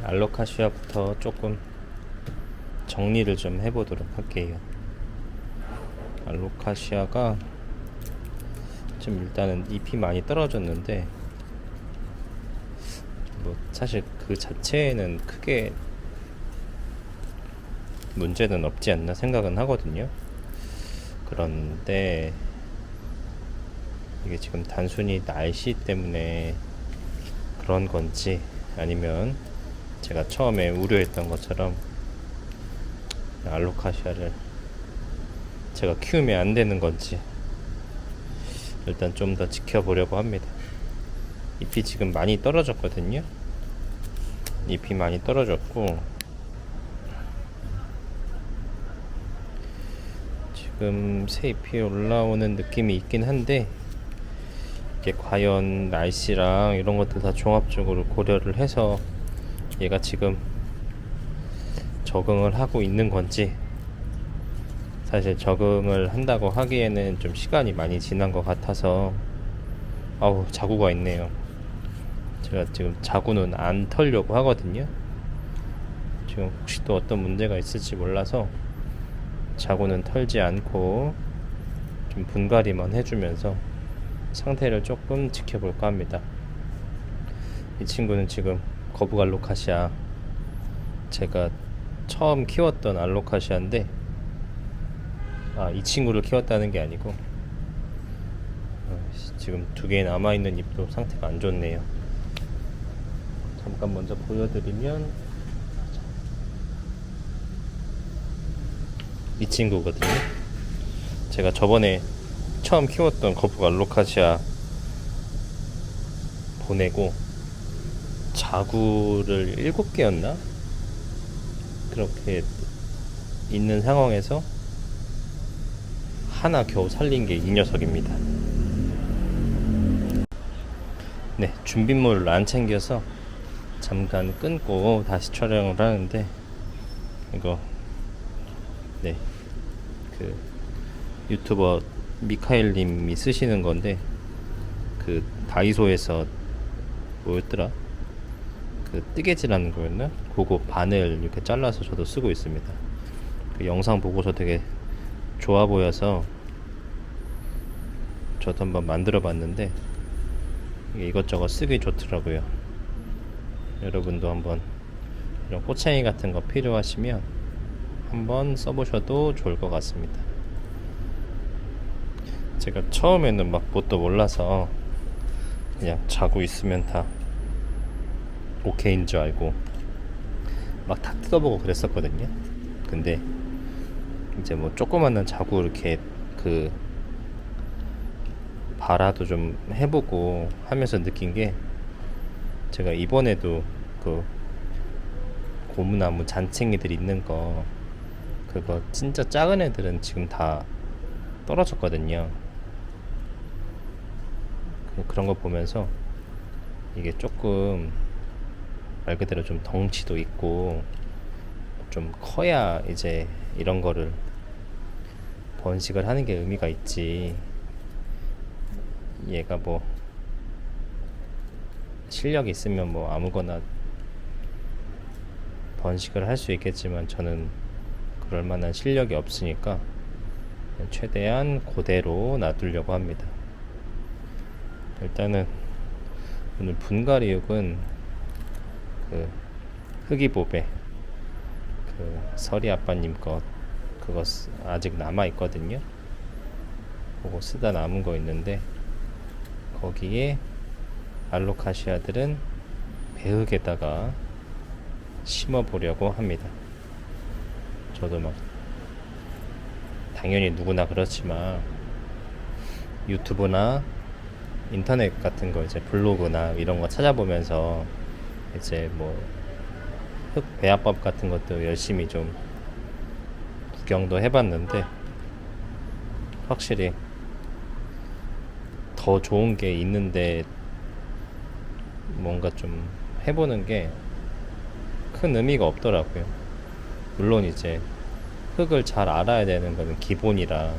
알로카시아부터 조금 정리를 좀 해보도록 할게요. 알로카시아가 좀 일단은 잎이 많이 떨어졌는데 뭐 사실 그 자체에는 크게 문제는 없지 않나 생각은 하거든요. 그런데 이게 지금 단순히 날씨 때문에 그런 건지 아니면 제가 처음에 우려했던 것처럼 알로카시아를 제가 키우면 안 되는 건지 일단 좀 더 지켜보려고 합니다. 잎이 지금 많이 떨어졌거든요. 잎이 많이 떨어졌고 지금 새 잎이 올라오는 느낌이 있긴 한데 이게 과연 날씨랑 이런 것들 다 종합적으로 고려를 해서 얘가 지금 적응을 하고 있는 건지, 사실 적응을 한다고 하기에는 좀 시간이 많이 지난 것 같아서 아우 자구가 있네요. 제가 지금 자구는 안 털려고 하거든요. 지금 혹시 또 어떤 문제가 있을지 몰라서 자구는 털지 않고 좀 분갈이만 해주면서 상태를 조금 지켜볼까 합니다. 이 친구는 지금 거북 알로카시아, 제가 처음 키웠던 알로카시아인데 이 친구를 키웠다는 게 아니고 지금 두 개 남아있는 잎도 상태가 안 좋네요. 잠깐 먼저 보여드리면 이 친구거든요. 제가 저번에 처음 키웠던 거북 알로카시아 보내고 자구를 7개였나? 그렇게 있는 상황에서 하나 겨우 살린 게 이 녀석입니다. 네, 준비물을 안 챙겨서 잠깐 끊고 다시 촬영을 하는데 이거 그 유튜버 미카엘님이 쓰시는 건데 그 다이소에서 뭐였더라? 그 뜨개질하는 거였나? 그거 바늘 이렇게 잘라서 저도 쓰고 있습니다. 그 영상 보고서 되게 좋아 보여서 저도 한번 만들어 봤는데 이게 이것저것 쓰기 좋더라고요. 여러분도 한번 이런 꼬챙이 같은 거 필요하시면 한번 써보셔도 좋을 것 같습니다. 제가 처음에는 막 뭣도 몰라서 그냥 자고 있으면 다 오케이인 줄 알고 막 다 뜯어보고 그랬었거든요. 근데 이제 뭐 조그마한 자구 이렇게 그 발화도 좀 해보고 하면서 느낀 게, 제가 이번에도 그 고무나무 잔챙이들 있는 거 그거 진짜 작은 애들은 지금 다 떨어졌거든요. 그런 거 보면서 이게 조금 말 그대로 좀 덩치도 있고 좀 커야 이제 이런 거를 번식을 하는 게 의미가 있지. 얘가 뭐 실력이 있으면 뭐 아무거나 번식을 할 수 있겠지만 저는 그럴 만한 실력이 없으니까 최대한 그대로 놔두려고 합니다. 일단은 오늘 분갈이육은 그 흑이보배, 그 설이 아빠님 거 그거 아직 남아 있거든요. 그거 쓰다 남은 거 있는데 거기에 알로카시아들은 배흙에다가 심어 보려고 합니다. 저도 막 당연히 누구나 그렇지만 유튜브나 인터넷 같은 거 이제 블로그나 이런 거 찾아보면서 이제 뭐 흙 배합법 같은 것도 열심히 좀 구경도 해봤는데 확실히 더 좋은 게 있는데 뭔가 좀 해보는 게 큰 의미가 없더라고요. 물론 이제 흙을 잘 알아야 되는 거는 기본이라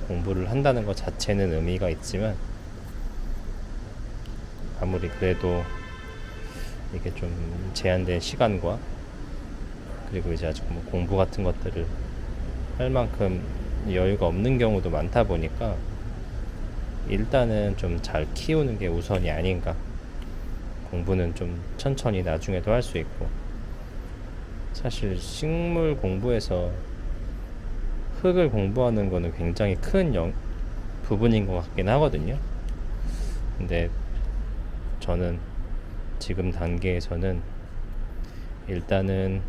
공부를 한다는 것 자체는 의미가 있지만 아무리 그래도 이게 좀 제한된 시간과 그리고 이제 아직 뭐 공부 같은 것들을 할 만큼 여유가 없는 경우도 많다 보니까 일단은 좀 잘 키우는 게 우선이 아닌가. 공부는 좀 천천히 나중에도 할 수 있고, 사실 식물 공부에서 흙을 공부하는 거는 굉장히 큰 부분인 것 같긴 하거든요. 근데 저는 지금 단계에서는 일단은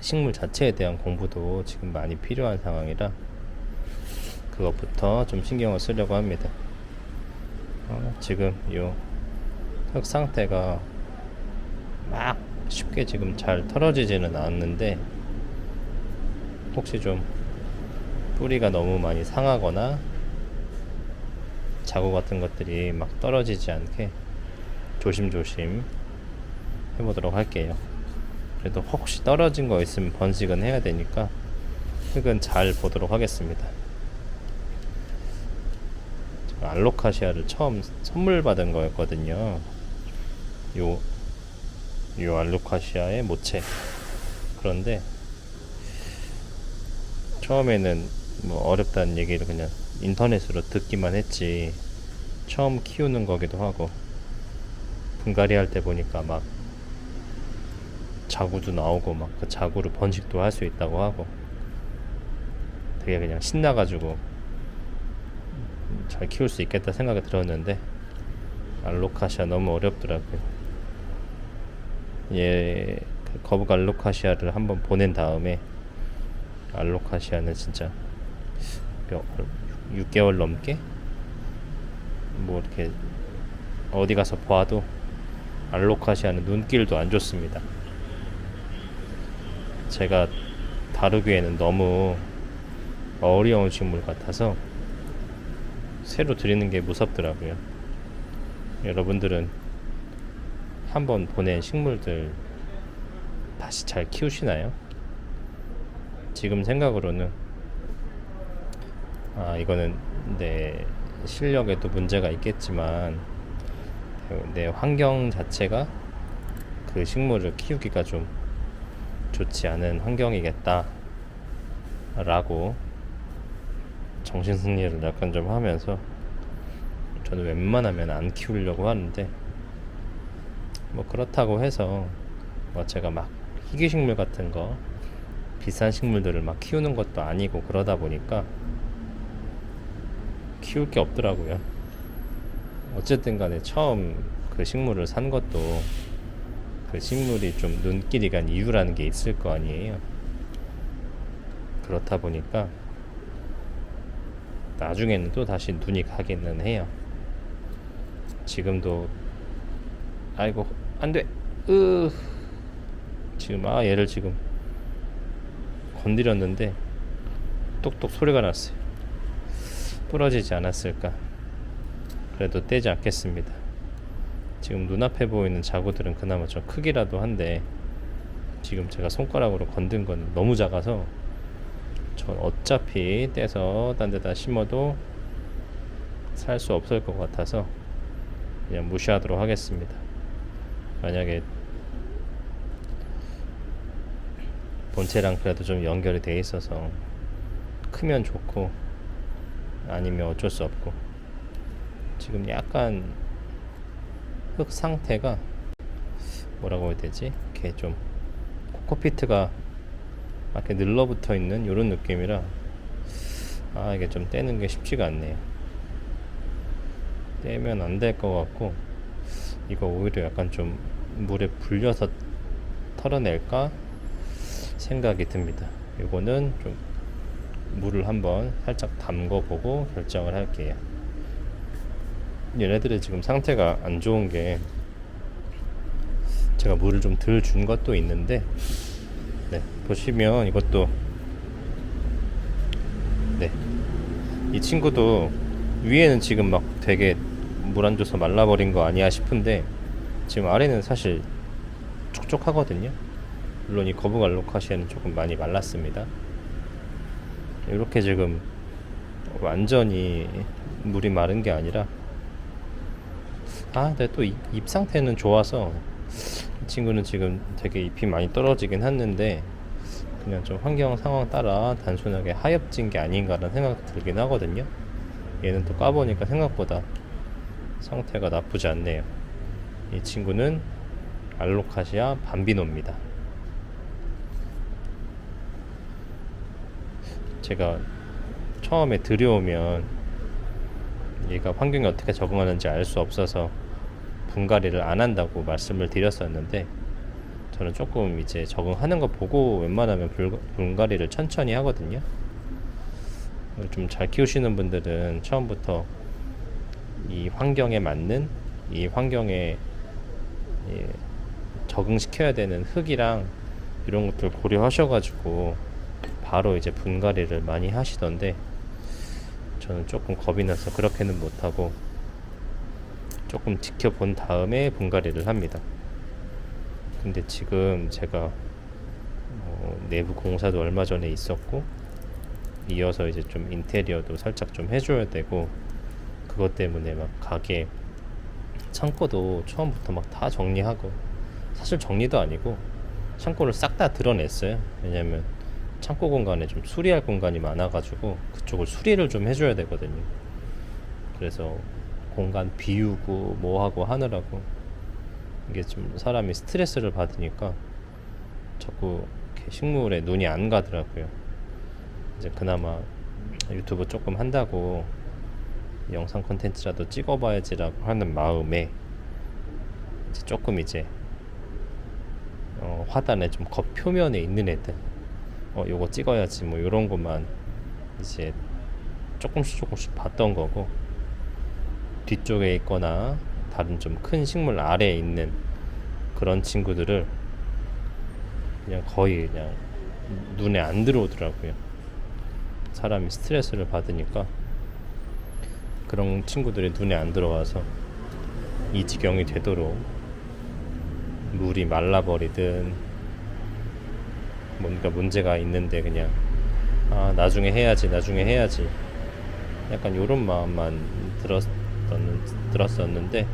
식물 자체에 대한 공부도 지금 많이 필요한 상황이라 그것부터 좀 신경을 쓰려고 합니다. 지금 요 흙 상태가 막 쉽게 지금 잘 털어지지는 않는데, 혹시 좀 뿌리가 너무 많이 상하거나 자구 같은 것들이 막 떨어지지 않게 조심조심 해보도록 할게요. 그래도 혹시 떨어진 거 있으면 번식은 해야 되니까 흙은 잘 보도록 하겠습니다. 알로카시아를 처음 선물 받은 거였거든요. 요 알로카시아의 모체. 그런데 처음에는 뭐 어렵다는 얘기를 그냥 인터넷으로 듣기만 했지, 처음 키우는 거기도 하고, 분갈이 할 때 보니까 막 자구도 나오고 막 그 자구로 번식도 할 수 있다고 하고, 되게 그냥 신나가지고 잘 키울 수 있겠다 생각이 들었는데 알로카시아 너무 어렵더라고요. 그 거북 알로카시아를 한번 보낸 다음에, 알로카시아는 진짜 6개월 넘게 뭐 이렇게 어디 가서 봐도 알로카시아는 눈길도 안 좋습니다. 제가 다루기에는 너무 어려운 식물 같아서 새로 들이는 게 무섭더라고요. 여러분들은 한번 보낸 식물들 다시 잘 키우시나요? 지금 생각으로는 이거는 내 실력에도 문제가 있겠지만 내 환경 자체가 그 식물을 키우기가 좀 좋지 않은 환경이겠다 라고 정신승리를 약간 좀 하면서, 저는 웬만하면 안 키우려고 하는데, 뭐 그렇다고 해서 뭐 제가 막 희귀식물 같은 거 비싼 식물들을 막 키우는 것도 아니고, 그러다 보니까 키울 게 없더라고요. 어쨌든 간에 처음 그 식물을 산 것도 그 식물이 좀 눈길이 간 이유라는 게 있을 거 아니에요. 그렇다 보니까 나중에는 또 다시 눈이 가기는 해요. 지금도 아이고 안돼, 지금 얘를 지금 건드렸는데 똑똑 소리가 났어요. 부러지지 않았을까. 그래도 떼지 않겠습니다. 지금 눈앞에 보이는 자구들은 그나마 좀 크기라도 한데, 지금 제가 손가락으로 건든 건 너무 작아서 전 어차피 떼서 딴 데다 심어도 살 수 없을 것 같아서 그냥 무시하도록 하겠습니다. 만약에 본체랑 그래도 좀 연결이 돼 있어서 크면 좋고, 아니면 어쩔 수 없고. 지금 약간 흙 상태가 뭐라고 해야 되지? 이렇게 좀 코코피트가 이렇게 늘러붙어 있는 이런 느낌이라 이게 좀 떼는 게 쉽지가 않네요. 떼면 안 될 것 같고, 이거 오히려 약간 좀 물에 불려서 털어낼까 생각이 듭니다. 이거는 좀 물을 한번 살짝 담궈 보고 결정을 할게요. 얘네들의 지금 상태가 안 좋은 게, 제가 물을 좀 덜 준 것도 있는데, 보시면 이것도, 이 친구도 위에는 지금 막 되게 물 안 줘서 말라버린 거 아니야 싶은데, 지금 아래는 사실 촉촉하거든요. 물론 이 거북 알로카시아는 조금 많이 말랐습니다. 이렇게 지금 완전히 물이 마른 게 아니라, 근데 또 잎 상태는 좋아서 이 친구는 지금 되게 잎이 많이 떨어지긴 했는데 그냥 좀 환경 상황 따라 단순하게 하엽진 게 아닌가라는 생각 들긴 하거든요. 얘는 또 까보니까 생각보다 상태가 나쁘지 않네요. 이 친구는 알로카시아 밤비노입니다. 제가 처음에 들여오면 얘가 환경에 어떻게 적응하는지 알 수 없어서 분갈이를 안 한다고 말씀을 드렸었는데, 저는 조금 이제 적응하는 거 보고 웬만하면 분갈이를 천천히 하거든요. 좀 잘 키우시는 분들은 처음부터 이 환경에 맞는, 이 환경에 적응시켜야 되는 흙이랑 이런 것들 고려하셔가지고 바로 이제 분갈이를 많이 하시던데, 저는 조금 겁이 나서 그렇게는 못하고 조금 지켜본 다음에 분갈이를 합니다. 근데 지금 제가 내부 공사도 얼마 전에 있었고, 이어서 이제 좀 인테리어도 살짝 좀 해줘야 되고, 그것 때문에 막 가게 창고도 처음부터 막 다 정리하고, 사실 정리도 아니고 창고를 싹 다 드러냈어요. 왜냐면 창고 공간에 좀 수리할 공간이 많아가지고 그쪽을 수리를 좀 해줘야 되거든요. 그래서 공간 비우고 뭐하고 하느라고 이게 좀 사람이 스트레스를 받으니까 자꾸 이렇게 식물에 눈이 안 가더라고요. 이제 그나마 유튜브 조금 한다고 영상 콘텐츠라도 찍어봐야지라고 하는 마음에 이제 조금 이제 화단에 좀 겉표면에 있는 애들 요거 찍어야지 뭐 요런 것만 이제 조금씩 봤던 거고, 뒤쪽에 있거나 다른 좀 큰 식물 아래에 있는 그런 친구들을 그냥 거의 그냥 눈에 안 들어오더라고요. 사람이 스트레스를 받으니까 그런 친구들이 눈에 안 들어와서 이 지경이 되도록 물이 말라버리든 뭔가 문제가 있는데 그냥 나중에 해야지 약간 요런 마음만 들었었는데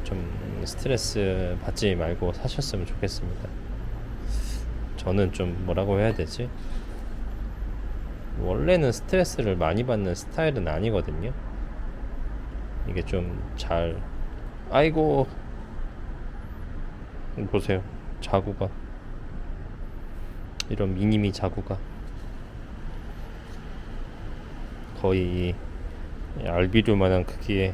좀 스트레스 받지 말고 사셨으면 좋겠습니다. 저는 좀 뭐라고 해야 되지? 원래는 스트레스를 많이 받는 스타일은 아니거든요. 이게 좀 잘, 아이고 보세요, 자구가, 이런 미니미 자구가 거의 알비류만한 크기의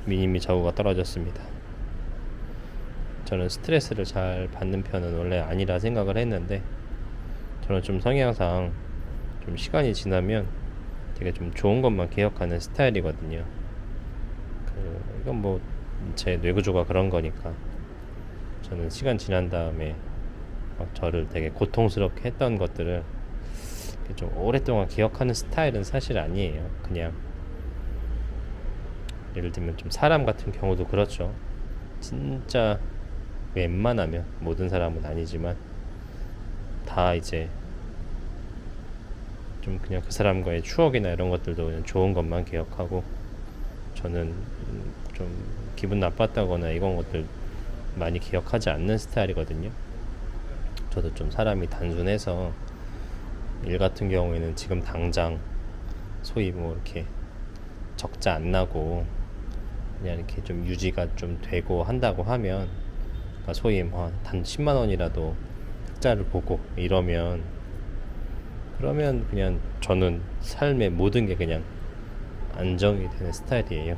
미니미 자구가 떨어졌습니다. 저는 스트레스를 잘 받는 편은 원래 아니라 생각을 했는데, 저는 좀 성향상 좀 시간이 지나면 되게 좀 좋은 것만 기억하는 스타일이거든요. 이건 뭐 제 뇌구조가 그런 거니까. 저는 시간 지난 다음에 막 저를 되게 고통스럽게 했던 것들을 좀 오랫동안 기억하는 스타일은 사실 아니에요. 그냥 예를 들면 좀 사람 같은 경우도 그렇죠. 진짜 웬만하면, 모든 사람은 아니지만 다 이제 좀 그냥 그 사람과의 추억이나 이런 것들도 그냥 좋은 것만 기억하고, 저는 좀 기분 나빴다거나 이런 것들 많이 기억하지 않는 스타일이거든요. 저도 좀 사람이 단순해서 일 같은 경우에는 지금 당장 소위 뭐 이렇게 적자 안 나고 그냥 이렇게 좀 유지가 좀 되고 한다고 하면, 그러니까 소위 뭐 단 10만 원이라도 흑자를 보고 이러면, 그러면 그냥 저는 삶의 모든 게 그냥 안정이 되는 스타일이에요.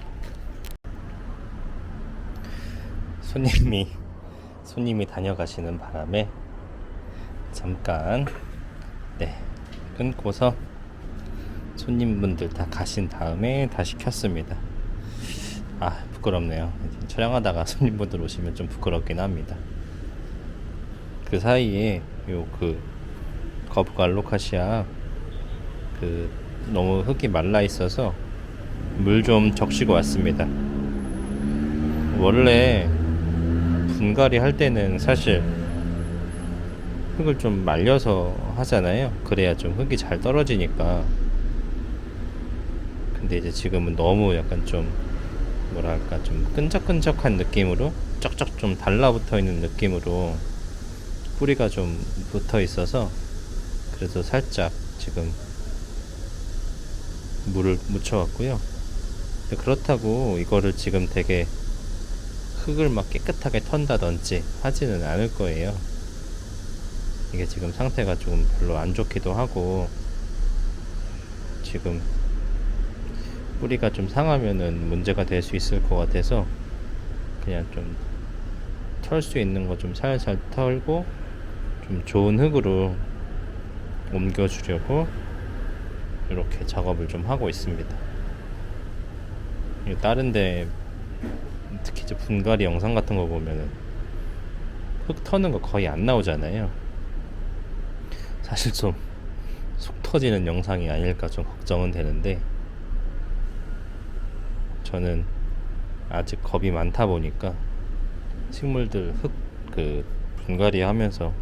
손님이 다녀가시는 바람에 잠깐 끊고서 손님분들 다 가신 다음에 다시 켰습니다. 부끄럽네요. 촬영하다가 손님분들 오시면 좀 부끄럽긴 합니다. 그 사이에 거북 알로카시아 너무 흙이 말라 있어서 물 좀 적시고 왔습니다. 원래 분갈이 할 때는 사실 흙을 좀 말려서 하잖아요. 그래야 좀 흙이 잘 떨어지니까. 근데 이제 지금은 너무 약간 좀 뭐랄까 좀 끈적끈적한 느낌으로 쩍쩍 좀 달라붙어 있는 느낌으로 뿌리가 좀 붙어 있어서 그래서 살짝 지금 물을 묻혀왔고요. 그렇다고 이거를 지금 되게 흙을 막 깨끗하게 턴다든지 하지는 않을 거예요. 이게 지금 상태가 조금 별로 안 좋기도 하고 지금 뿌리가 좀 상하면은 문제가 될 수 있을 것 같아서 그냥 좀 털 수 있는 거 좀 살살 털고 좀 좋은 흙으로 옮겨주려고 이렇게 작업을 좀 하고 있습니다. 다른데 특히 이제 분갈이 영상 같은 거 보면은 흙 터는 거 거의 안 나오잖아요. 사실 좀 속 터지는 영상이 아닐까 좀 걱정은 되는데 저는 아직 겁이 많다 보니까 식물들 흙 그 분갈이 하면서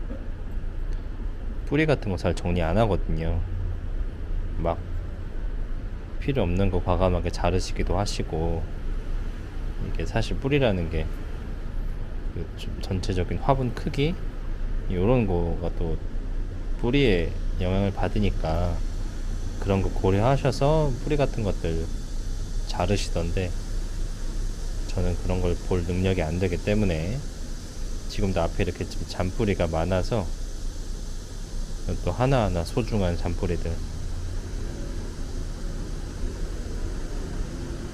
뿌리 같은 거 잘 정리 안 하거든요. 막 필요 없는 거 과감하게 자르시기도 하시고 이게 사실 뿌리라는 게 그 전체적인 화분 크기 이런 거가 또 뿌리에 영향을 받으니까 그런 거 고려하셔서 뿌리 같은 것들 자르시던데 저는 그런 걸 볼 능력이 안 되기 때문에 지금도 앞에 이렇게 잔뿌리가 많아서 또 하나하나 소중한 잔뿌리들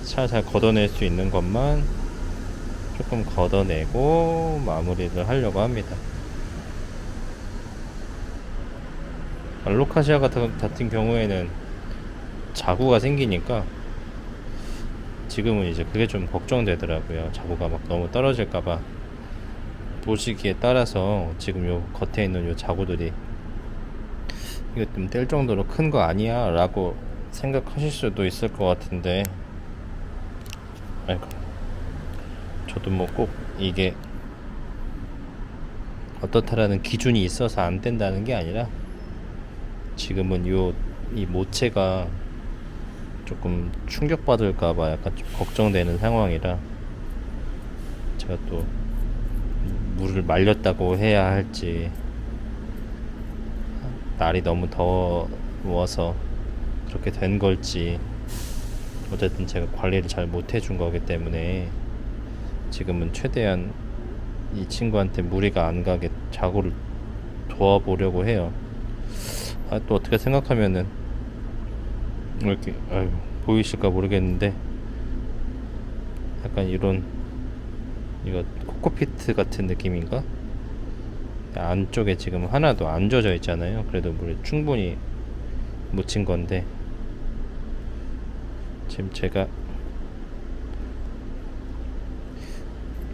살살 걷어낼 수 있는 것만 조금 걷어내고 마무리를 하려고 합니다. 알로카시아 같은 경우에는 자구가 생기니까 지금은 이제 그게 좀 걱정되더라고요. 자구가 막 너무 떨어질까봐. 보시기에 따라서 지금 요 겉에 있는 요 자구들이 이거 좀 뗄 정도로 큰 거 아니야? 라고 생각하실 수도 있을 것 같은데 아이고 저도 뭐 꼭 이게 어떻다라는 기준이 있어서 안 뗀다는 게 아니라 지금은 이 모체가 조금 충격받을까봐 약간 좀 걱정되는 상황이라 제가 또 물을 말렸다고 해야 할지 날이 너무 더워서 그렇게 된 걸지 어쨌든 제가 관리를 잘 못해준 거기 때문에 지금은 최대한 이 친구한테 무리가 안 가게 자구를 도와보려고 해요. 또 어떻게 생각하면은 이렇게 보이실까 모르겠는데 약간 이거 코코피트 같은 느낌인가? 안쪽에 지금 하나도 안 젖어 있잖아요. 그래도 물에 충분히 묻힌 건데 지금 제가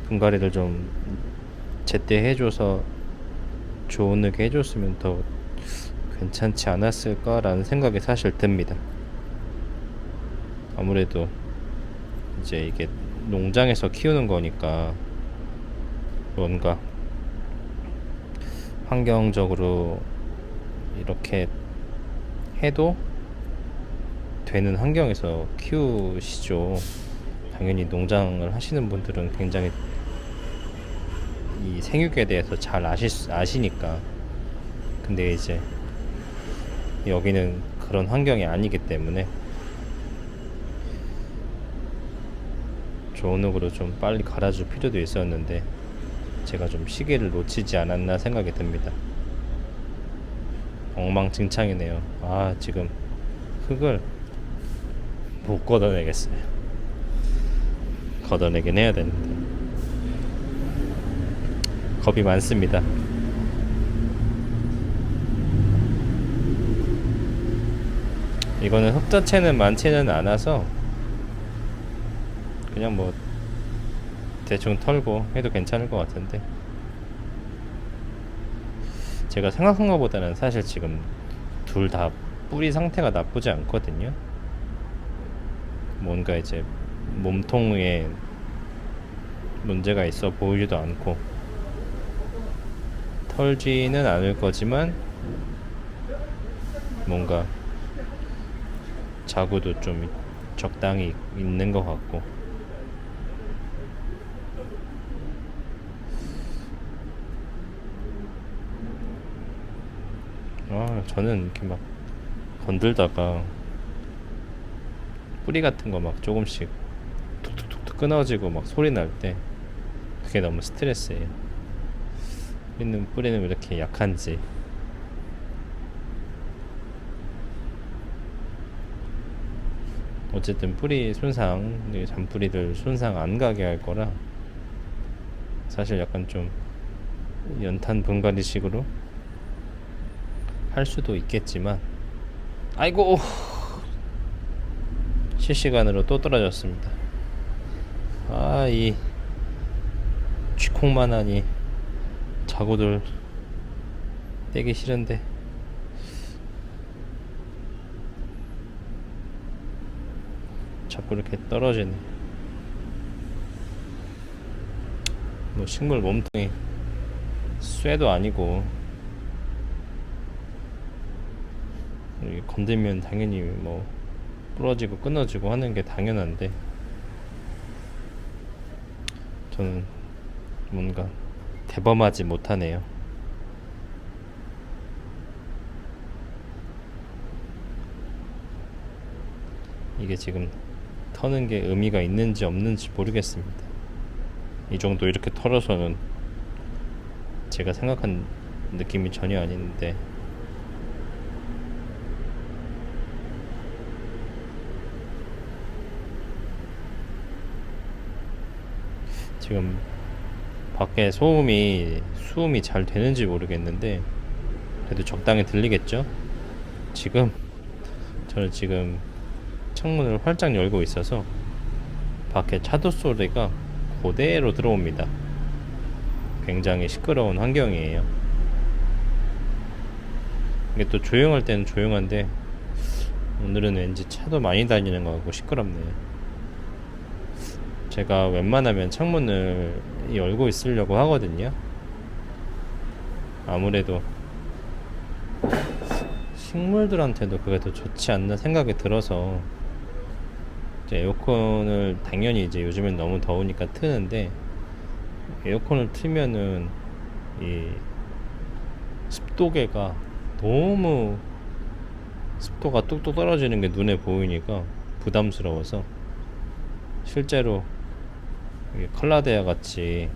분갈이를 좀 제때 해줘서 좋은 흙 해줬으면 더 괜찮지 않았을까라는 생각이 사실 듭니다. 아무래도 이제 이게 농장에서 키우는 거니까 뭔가 환경적으로 이렇게 해도 되는 환경에서 키우시죠. 당연히 농장을 하시는 분들은 굉장히 이 생육에 대해서 잘 아시니까. 근데 이제 여기는 그런 환경이 아니기 때문에 좋은 흙으로 좀 빨리 갈아줄 필요도 있었는데 제가 좀 시기를 놓치지 않았나 생각이 듭니다. 엉망진창이네요. 지금 흙을 못 걷어내겠어요. 걷어내긴 해야 되는데 겁이 많습니다. 이거는 흙 자체는 많지는 않아서 그냥 뭐 대충 털고 해도 괜찮을 것 같은데 제가 생각한 것보다는 사실 지금 둘 다 뿌리 상태가 나쁘지 않거든요. 뭔가 이제 몸통에 문제가 있어 보이지도 않고 털지는 않을 거지만 뭔가 자구도 좀 적당히 있는 것 같고 저는 이렇게 막 건들다가 뿌리 같은 거 막 조금씩 툭툭툭툭 끊어지고 막 소리 날 때 그게 너무 스트레스예요. 뿌리는 왜 이렇게 약한지. 어쨌든 뿌리 손상, 잔뿌리들 손상 안 가게 할 거라 사실 약간 좀 연탄 분갈이식으로 할 수도 있겠지만, 아이고, 실시간으로 또 떨어졌습니다. 이 쥐콩만한 이 자구들 떼기 싫은데 자꾸 이렇게 떨어지네. 뭐 식물 몸통이 쇠도 아니고 건들면 당연히 뭐 부러지고 끊어지고 하는 게 당연한데, 저는 뭔가 대범하지 못하네요. 이게 지금 터는 게 의미가 있는지 없는지 모르겠습니다. 이 정도 이렇게 털어서는 제가 생각한 느낌이 전혀 아닌데, 지금 밖에 수음이 잘 되는지 모르겠는데 그래도 적당히 들리겠죠? 저는 지금 창문을 활짝 열고 있어서 밖에 차도 소리가 그대로 들어옵니다. 굉장히 시끄러운 환경이에요. 이게 또 조용할 때는 조용한데 오늘은 왠지 차도 많이 다니는 것 같고 시끄럽네요. 제가 웬만하면 창문을 열고 있으려고 하거든요. 아무래도 식물들한테도 그게 더 좋지 않나 생각이 들어서 이제 에어컨을 당연히 이제 요즘엔 너무 더우니까 트는데, 에어컨을 틀면은 이 습도계가 너무 습도가 뚝뚝 떨어지는 게 눈에 보이니까 부담스러워서 실제로 컬라데아 같이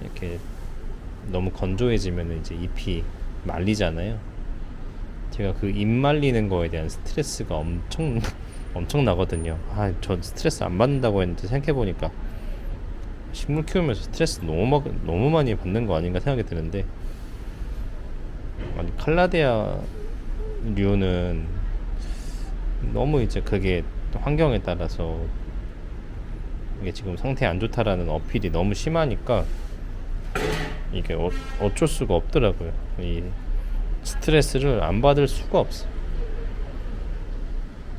이렇게 너무 건조해지면 이제 잎이 말리잖아요. 제가 그 잎 말리는 거에 대한 스트레스가 엄청 나거든요. 전 스트레스 안 받는다고 했는데 생각해보니까 식물 키우면서 스트레스 너무 많이 받는 거 아닌가 생각이 드는데, 아니 칼라데아 류는 너무 이제 그게 환경에 따라서 이게 지금 상태 안 좋다라는 어필이 너무 심하니까 이게 어쩔 수가 없더라고요. 이 스트레스를 안 받을 수가 없어.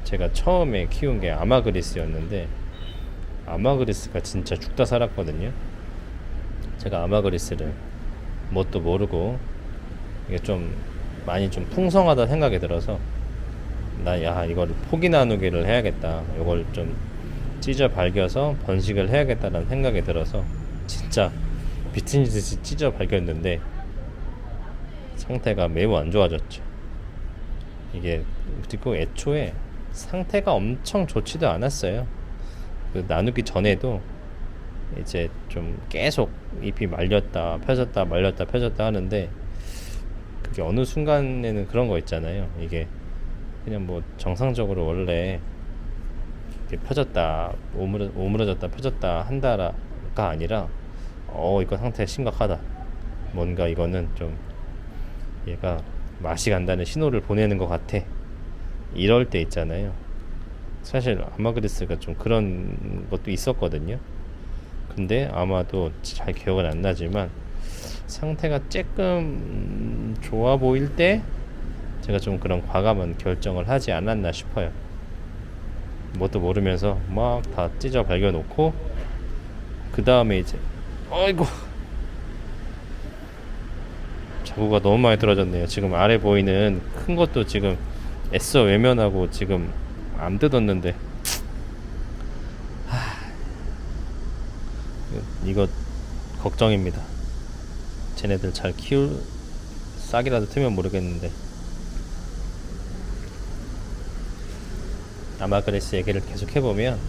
제가 처음에 키운 게 아마그리스였는데 아마그리스가 진짜 죽다 살았거든요. 제가 아마그리스를 뭣도 모르고 이게 좀 많이 좀 풍성하다 생각이 들어서 이걸 포기 나누기를 해야겠다, 이걸 좀 찢어 발겨서 번식을 해야겠다라는 생각이 들어서 진짜 미친 듯이 찢어 발겼는데 상태가 매우 안 좋아졌죠. 이게 그리고 애초에 상태가 엄청 좋지도 않았어요. 그 나누기 전에도 이제 좀 계속 잎이 말렸다 펴졌다 말렸다 펴졌다 하는데, 그게 어느 순간에는 그런 거 있잖아요. 이게 그냥 뭐 정상적으로 원래 펴졌다 오므러졌다 펴졌다 한다가 아니라 이거 상태 심각하다, 뭔가 이거는 좀 얘가 맛이 간다는 신호를 보내는 것 같아, 이럴 때 있잖아요. 사실 아마그리스가 좀 그런 것도 있었거든요. 근데 아마도 잘 기억은 안 나지만 상태가 조금 좋아 보일 때 제가 좀 그런 과감한 결정을 하지 않았나 싶어요. 뭣도 모르면서 막 다 찢어 발겨놓고 그 다음에 이제 어이구, 자구가 너무 많이 떨어졌네요. 지금 아래 보이는 큰 것도 지금 애써 외면하고 지금 안 뜯었는데 이거 걱정입니다. 쟤네들 잘 키울 싹이라도 트면 모르겠는데. 아마그리스 얘기를 계속 해보면,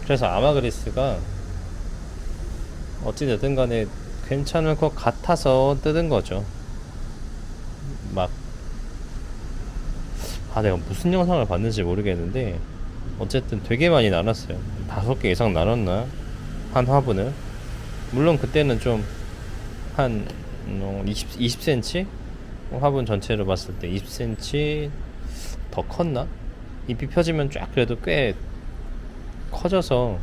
그래서 아마그리스가 어찌되든 간에 괜찮을 것 같아서 뜯은 거죠. 막, 내가 무슨 영상을 봤는지 모르겠는데, 어쨌든 되게 많이 나눴어요. 5개 이상 나눴나? 한 화분을. 물론 그때는 좀, 한, 20cm? 화분 전체로 봤을 때 20cm 더 컸나? 잎이 펴지면 쫙 그래도 꽤 커져서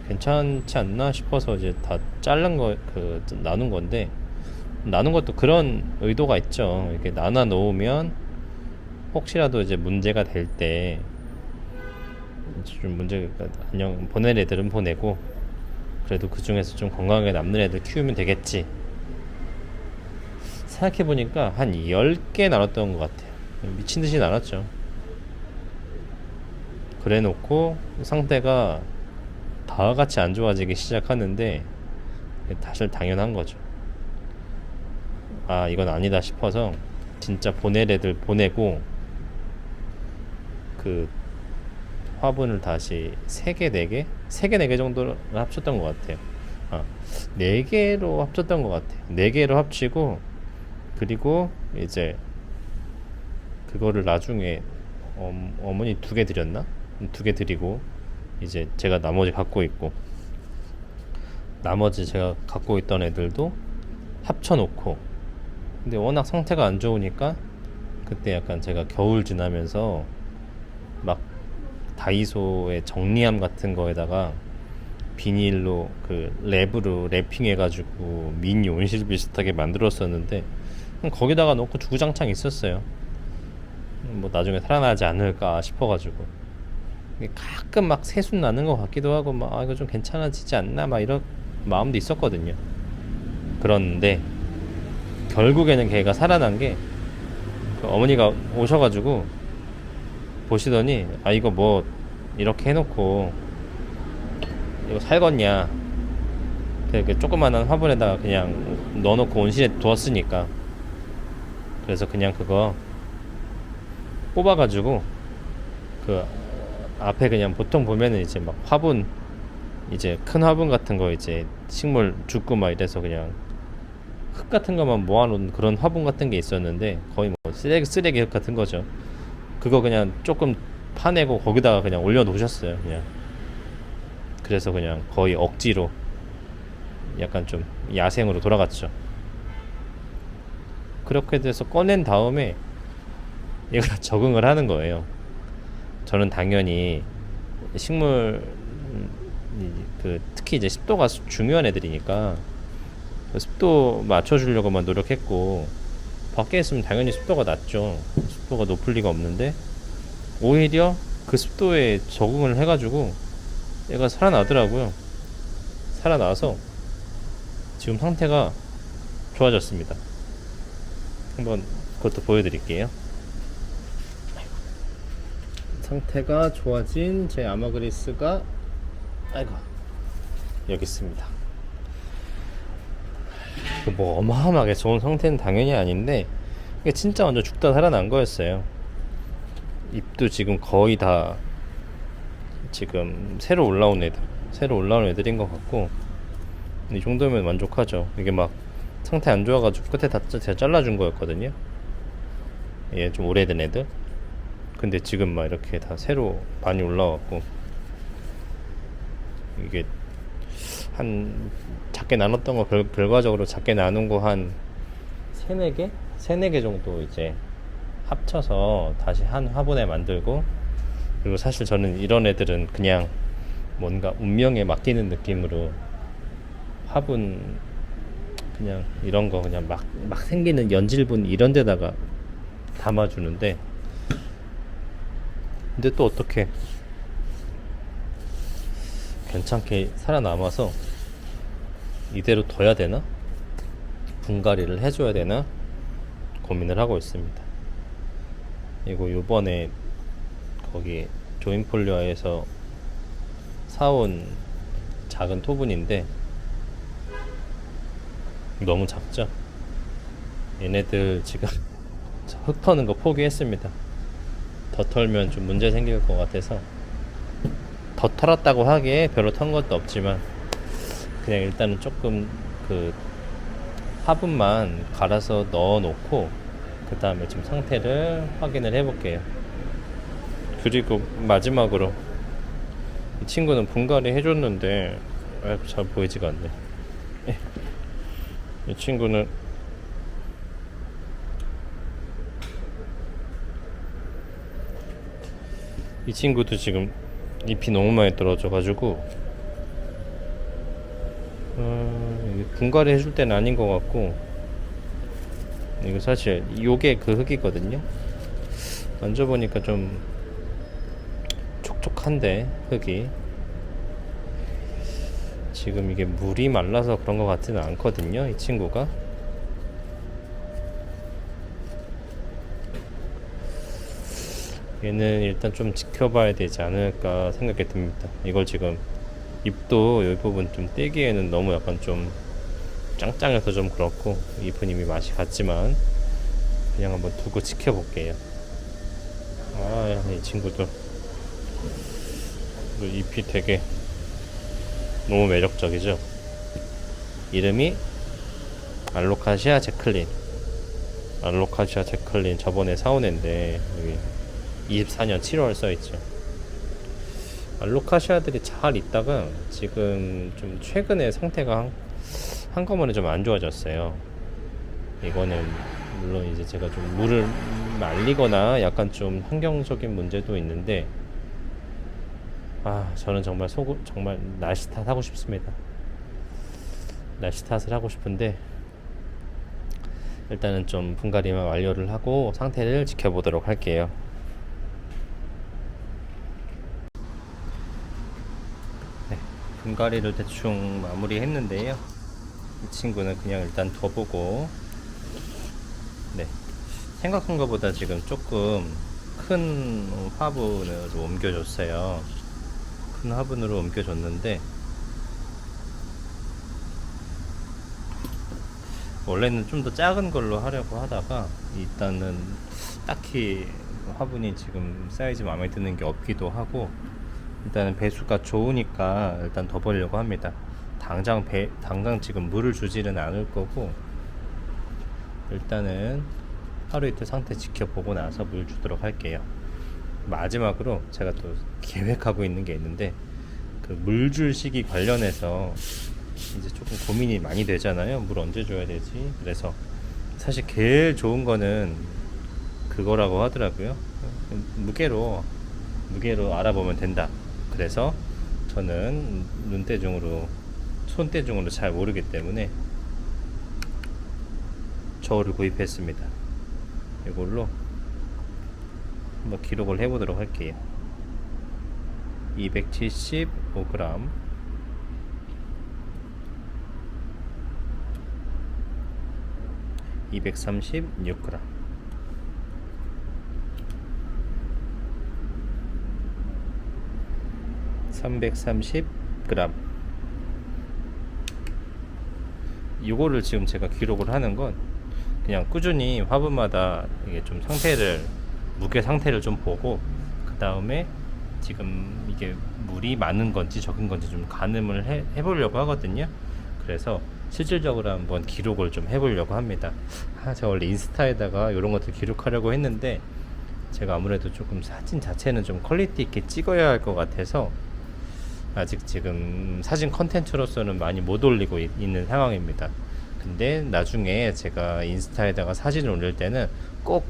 괜찮지 않나 싶어서 이제 다 자른 거, 나눈 건데, 나눈 것도 그런 의도가 있죠. 이렇게 나눠 놓으면 혹시라도 이제 문제가 될 때 좀 문제가 안녕 보낼 애들은 보내고 그래도 그 중에서 좀 건강하게 남는 애들 키우면 되겠지 생각해보니까 한 10개 나눴던 것 같아요. 미친듯이 나눴죠. 그래 놓고 상태가 다와 같이 안 좋아지기 시작하는데 사실 당연한 거죠. 이건 아니다 싶어서 진짜 보낼 애들 보내고 그 화분을 다시 3개, 4개? 3개, 4개 정도를 합쳤던 것 같아요. 4개로 합쳤던 것 같아요. 4개로 합치고 그리고 이제 그거를 나중에 어머니 2개 드렸나? 2개 드리고 이제 제가 나머지 갖고 있고 나머지 제가 갖고 있던 애들도 합쳐놓고 근데 워낙 상태가 안 좋으니까 그때 약간 제가 겨울 지나면서 막 다이소의 정리함 같은 거에다가 비닐로 그 랩으로 랩핑해가지고 미니 온실 비슷하게 만들었었는데 거기다가 넣고 주구장창 있었어요. 뭐 나중에 살아나지 않을까 싶어가지고 가끔 막 새순 나는 것 같기도 하고 막 이거 좀 괜찮아지지 않나 막 이런 마음도 있었거든요. 그런데 결국에는 걔가 살아난 게 그 어머니가 오셔가지고 보시더니 이거 뭐 이렇게 해놓고 이거 살겄냐 그 조그만한 화분에다가 그냥 넣어놓고 온실에 두었으니까 그래서 그냥 그거 뽑아가지고 그 앞에 그냥 보통 보면은 이제 막 화분 이제 큰 화분 같은 거 이제 식물 죽고 막 이래서 그냥 흙 같은 것만 모아놓은 그런 화분 같은 게 있었는데 거의 뭐 쓰레기 흙 같은 거죠. 그거 그냥 조금 파내고 거기다가 그냥 올려놓으셨어요. 그냥 그래서 그냥 거의 억지로 약간 좀 야생으로 돌아갔죠. 그렇게 돼서 꺼낸 다음에 얘가 적응을 하는 거예요. 저는 당연히 식물 특히 이제 습도가 중요한 애들이니까 습도 맞춰주려고만 노력했고 밖에 있으면 당연히 습도가 낮죠. 습도가 높을 리가 없는데 오히려 그 습도에 적응을 해가지고 얘가 살아나더라고요. 살아나서 지금 상태가 좋아졌습니다. 한번 그것도 보여드릴게요. 상태가 좋아진 제 아마그리스가 여기 있습니다. 뭐 어마어마하게 좋은 상태는 당연히 아닌데 이게 진짜 완전 죽다 살아난 거였어요. 잎도 지금 거의 다 지금 새로 올라온 애들인 것 같고 이 정도면 만족하죠. 이게 막 상태 안 좋아가지고 끝에 다 제가 잘라준 거였거든요. 예, 좀 오래된 애들. 근데 지금 막 이렇게 다 새로 많이 올라왔고 이게 한 작게 나눴던 거 결과적으로 작게 나눈 거 한 3-4개? 3-4개 정도 이제 합쳐서 다시 한 화분에 만들고 그리고 사실 저는 이런 애들은 그냥 뭔가 운명에 맡기는 느낌으로 화분 그냥 이런 거 그냥 막 생기는 연질분 이런 데다가 담아주는데 근데 또 어떻게 괜찮게 살아남아서 이대로 둬야 되나? 분갈이를 해줘야 되나? 고민을 하고 있습니다. 이거 요번에 거기 조인폴리아에서 사온 작은 토분인데 너무 작죠? 얘네들 지금 흙 터는 거 포기했습니다. 더 털면 좀 문제 생길 것 같아서. 더 털었다고 하기에 별로 턴 것도 없지만 그냥 일단은 조금 그 화분만 갈아서 넣어 놓고 그 다음에 좀 상태를 확인을 해 볼게요. 그리고 마지막으로 이 친구는 분갈이 해줬는데 잘 보이지가 않네. 이 친구는 이 친구도 지금 잎이 너무 많이 떨어져 가지고 분갈이 해줄 때는 아닌 것 같고, 이거 사실 요게 그 흙이거든요. 만져보니까 좀 촉촉한데 흙이 지금 이게 물이 말라서 그런 것 같지는 않거든요, 이 친구가. 얘는 일단 좀 지켜봐야 되지 않을까 생각이 듭니다. 이걸 지금 잎도 이 부분 좀 떼기에는 너무 약간 좀 짱짱해서 좀 그렇고, 잎은 이미 맛이 갔지만 그냥 한번 두고 지켜볼게요. 이 친구도 잎이 되게 너무 매력적이죠. 이름이 알로카시아 제클린. 알로카시아 제클린 저번에 사온 애인데 여기 24년 7월 써있죠. 알로카시아들이 잘 있다가 지금 좀 최근에 상태가 한꺼번에 좀 안 좋아졌어요. 이거는 물론 이제 제가 좀 물을 말리거나 약간 좀 환경적인 문제도 있는데, 저는 정말 정말 날씨 탓 하고 싶습니다. 날씨 탓을 하고 싶은데 일단은 좀 분갈이만 완료를 하고 상태를 지켜보도록 할게요. 네, 분갈이를 대충 마무리 했는데요. 이 친구는 그냥 일단 둬보고, 네, 생각한 것보다 지금 조금 큰 화분으로 옮겨줬어요. 큰 화분으로 옮겨줬는데 원래는 좀 더 작은 걸로 하려고 하다가 일단은 딱히 화분이 지금 사이즈 마음에 드는 게 없기도 하고, 일단은 배수가 좋으니까 일단 더 보려고 합니다. 당장 지금 물을 주지는 않을 거고, 일단은 하루 이틀 상태 지켜보고 나서 물 주도록 할게요. 마지막으로 제가 또 계획하고 있는 게 있는데, 그 물 줄 시기 관련해서 이제 조금 고민이 많이 되잖아요. 물 언제 줘야 되지? 그래서 사실 제일 좋은 거는 그거라고 하더라고요. 무게로 알아보면 된다. 그래서 저는 손대중으로 잘 모르기 때문에 저울을 구입했습니다. 이걸로 한번 기록을 해보도록 할게요. 275g, 236g, 330g. 이거를 지금 제가 기록을 하는 건 그냥 꾸준히 화분마다 이게 좀 무게 상태를 좀 보고, 그 다음에 지금 이게 물이 많은 건지 적은 건지 좀 가늠을 해보려고 하거든요. 그래서 실질적으로 한번 기록을 좀 해보려고 합니다. 제가 원래 인스타에다가 이런 것들 기록하려고 했는데, 제가 아무래도 조금 사진 자체는 좀 퀄리티 있게 찍어야 할 것 같아서 아직 지금 사진 컨텐츠로서는 많이 못 올리고 있는 상황입니다. 근데 나중에 제가 인스타에다가 사진을 올릴 때는 꼭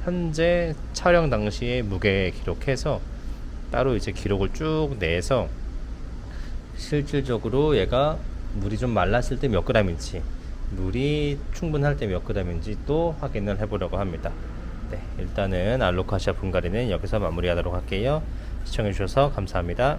현재 촬영 당시에 무게 기록해서 따로 이제 기록을 쭉 내서 실질적으로 얘가 물이 좀 말랐을 때 몇 g인지, 물이 충분할 때 몇 g인지 또 확인을 해보려고 합니다. 네, 일단은 알로카시아 분갈이는 여기서 마무리하도록 할게요. 시청해주셔서 감사합니다.